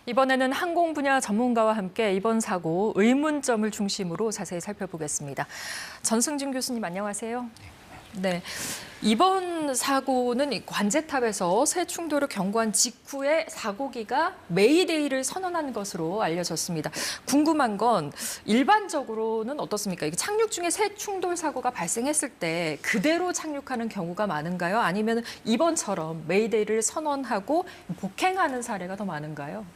이번에는 항공 분야 전문가와 함께 이번 사고 의문점을 중심으로 자세히 살펴보겠습니다. 전승준 교수님 안녕하세요. 네, 이번 사고는 관제탑에서 새 충돌을 경고한 직후에 사고기가 메이데이를 선언한 것으로 알려졌습니다. 궁금한 건 일반적으로는 어떻습니까? 이게 착륙 중에 새 충돌 사고가 발생했을 때 그대로 착륙하는 경우가 많은가요? 아니면 이번처럼 메이데이를 선언하고 복행하는 사례가 더 많은가요?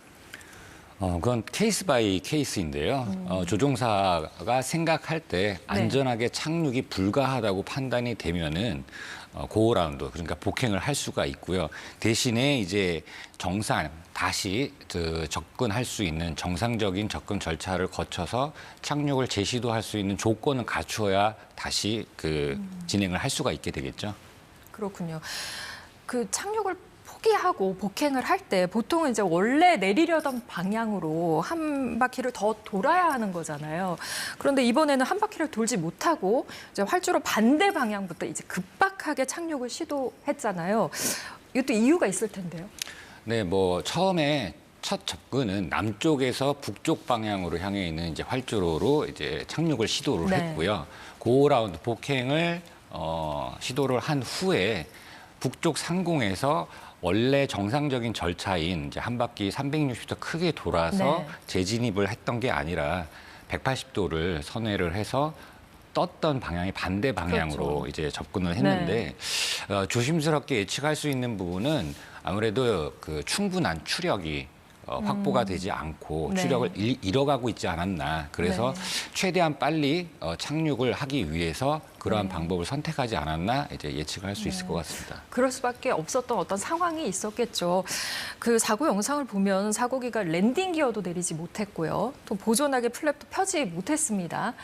그건 케이스 바이 케이스인데요. 조종사가 생각할 때 안전하게 착륙이 불가하다고 판단이 되면은 고라운드, 그러니까 복행을 할 수가 있고요. 대신에 이제 다시 접근할 수 있는 정상적인 접근 절차를 거쳐서 착륙을 재시도할 수 있는 조건을 갖추어야 다시 진행을 할 수가 있게 되겠죠. 그렇군요. 착륙을 포기하고 복행을 할 때 보통은 이제 원래 내리려던 방향으로 한 바퀴를 더 돌아야 하는 거잖아요. 그런데 이번에는 한 바퀴를 돌지 못하고 이제 활주로 반대 방향부터 이제 급박하게 착륙을 시도했잖아요. 이것도 이유가 있을 텐데요. 네, 처음에 첫 접근은 남쪽에서 북쪽 방향으로 향해 있는 이제 활주로로 이제 착륙을 시도를 했고요. 고라운드 복행을 시도를 한 후에 북쪽 상공에서 원래 정상적인 절차인 이제 한 바퀴 360도 크게 돌아서 재진입을 했던 게 아니라 180도를 선회를 해서 떴던 방향이 반대 방향으로 이제 접근을 했는데 조심스럽게 예측할 수 있는 부분은 아무래도 충분한 추력이 확보가 되지 않고 추력을 잃어가고 있지 않았나. 그래서 최대한 빨리 착륙을 하기 위해서 그러한 방법을 선택하지 않았나 이제 예측을 할 수 있을 것 같습니다. 그럴 수밖에 없었던 어떤 상황이 있었겠죠. 사고 영상을 보면 사고기가 랜딩 기어도 내리지 못했고요. 또 보존하게 플랩도 펴지 못했습니다.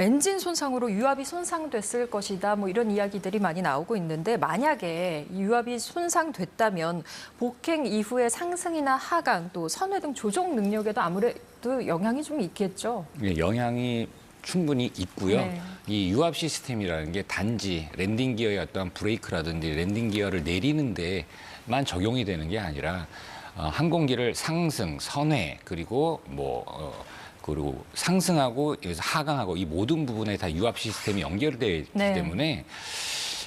엔진 손상으로 유압이 손상됐을 것이다. 이런 이야기들이 많이 나오고 있는데 만약에 이 유압이 손상됐다면 복행 이후의 상승이나 하강 또 선회 등 조종 능력에도 아무래도 영향이 좀 있겠죠. 네, 영향이 충분히 있고요. 이 유압 시스템이라는 게 단지 랜딩 기어의 어떤 브레이크라든지 랜딩 기어를 내리는 데만 적용이 되는 게 아니라 항공기를 상승, 선회 그리고 그리고 상승하고 여기서 하강하고 이 모든 부분에 다 유압 시스템이 연결되어 있기 때문에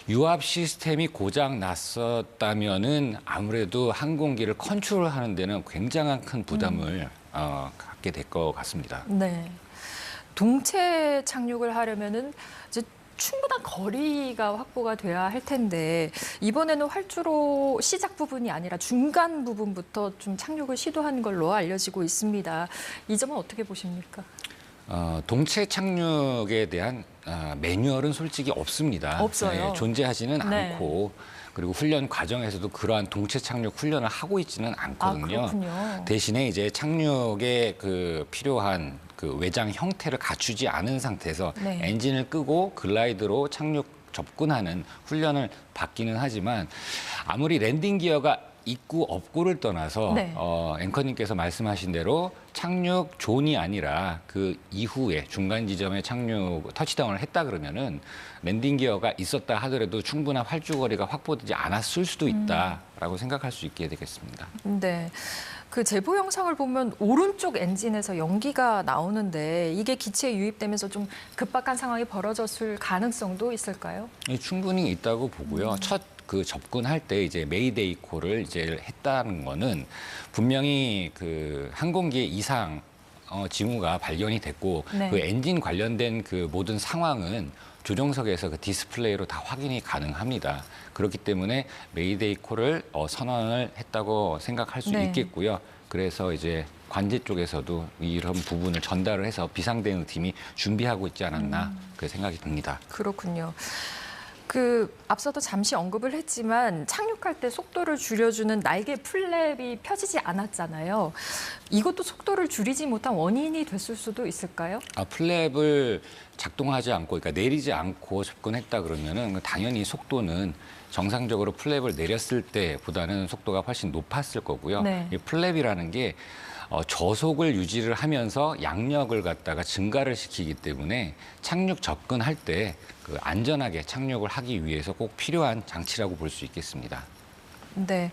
유압 시스템이 고장 났었다면은 아무래도 항공기를 컨트롤하는 데는 굉장한 큰 부담을 갖게 될 것 같습니다. 네. 동체 착륙을 하려면은 이제 충분한 거리가 확보가 돼야 할 텐데 이번에는 활주로 시작 부분이 아니라 중간 부분부터 좀 착륙을 시도한 걸로 알려지고 있습니다. 이 점은 어떻게 보십니까? 동체 착륙에 대한 매뉴얼은 솔직히 없습니다. 없어요. 존재하지는 않고 그리고 훈련 과정에서도 그러한 동체 착륙 훈련을 하고 있지는 않거든요. 그렇군요. 대신에 이제 착륙에 필요한 외장 형태를 갖추지 않은 상태에서 엔진을 끄고 글라이드로 착륙 접근하는 훈련을 받기는 하지만 아무리 랜딩 기어가 있고 없고를 떠나서 앵커님께서 말씀하신 대로 착륙 존이 아니라 그 이후에 중간 지점에 터치다운을 했다 그러면은 랜딩 기어가 있었다 하더라도 충분한 활주거리가 확보되지 않았을 수도 있다라고 생각할 수 있게 되겠습니다. 네. 제보 영상을 보면 오른쪽 엔진에서 연기가 나오는데 이게 기체에 유입되면서 좀 급박한 상황이 벌어졌을 가능성도 있을까요? 충분히 있다고 보고요. 첫 접근할 때 이제 메이데이 콜을 이제 했다는 거는 분명히 항공기의 이상 징후가 발견이 됐고 그 엔진 관련된 모든 상황은 조종석에서 디스플레이로 다 확인이 가능합니다. 그렇기 때문에 메이데이 콜을 선언을 했다고 생각할 수 있겠고요. 그래서 이제 관제 쪽에서도 이런 부분을 전달을 해서 비상대응팀이 준비하고 있지 않았나 그렇게 생각이 듭니다. 그렇군요. 앞서도 잠시 언급을 했지만 착륙할 때 속도를 줄여주는 날개 플랩이 펴지지 않았잖아요. 이것도 속도를 줄이지 못한 원인이 됐을 수도 있을까요? 플랩을 작동하지 않고, 그러니까 내리지 않고 접근했다 그러면은 당연히 속도는 정상적으로 플랩을 내렸을 때보다는 속도가 훨씬 높았을 거고요. 이 플랩이라는 게 저속을 유지를 하면서 양력을 갖다가 증가를 시키기 때문에 착륙 접근할 때 안전하게 착륙을 하기 위해서 꼭 필요한 장치라고 볼 수 있겠습니다. 네.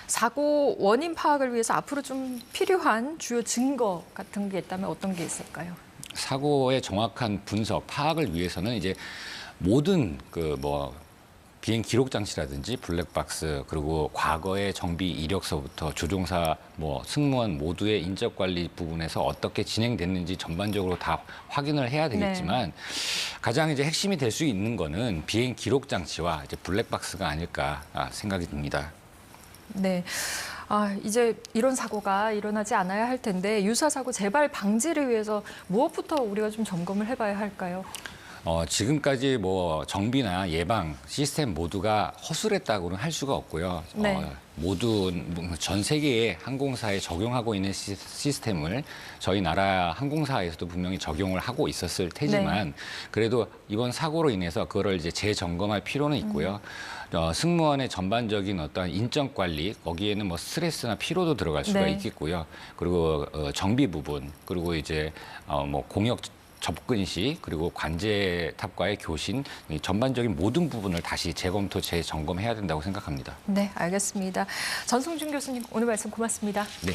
사고 원인 파악을 위해서 앞으로 좀 필요한 주요 증거 같은 게 있다면 어떤 게 있을까요? 사고의 정확한 분석, 파악을 위해서는 이제 모든 비행 기록 장치라든지 블랙박스, 그리고 과거의 정비 이력서부터 조종사, 승무원 모두의 인적 관리 부분에서 어떻게 진행됐는지 전반적으로 다 확인을 해야 되겠지만 가장 이제 핵심이 될 수 있는 거는 비행 기록 장치와 이제 블랙박스가 아닐까 생각이 듭니다. 네. 이제 이런 사고가 일어나지 않아야 할 텐데 유사 사고 재발 방지를 위해서 무엇부터 우리가 좀 점검을 해봐야 할까요? 지금까지 정비나 예방 시스템 모두가 허술했다고는 할 수가 없고요. 네. 모두 전 세계의 항공사에 적용하고 있는 시스템을 저희 나라 항공사에서도 분명히 적용을 하고 있었을 테지만 그래도 이번 사고로 인해서 그거를 이제 재점검할 필요는 있고요. 승무원의 전반적인 어떤 인적 관리, 거기에는 스트레스나 피로도 들어갈 수가 있겠고요. 그리고 정비 부분, 그리고 이제 공역 접근 시, 그리고 관제탑과의 교신, 이 전반적인 모든 부분을 다시 재검토, 재점검해야 된다고 생각합니다. 네, 알겠습니다. 전승준 교수님 오늘 말씀 고맙습니다. 네.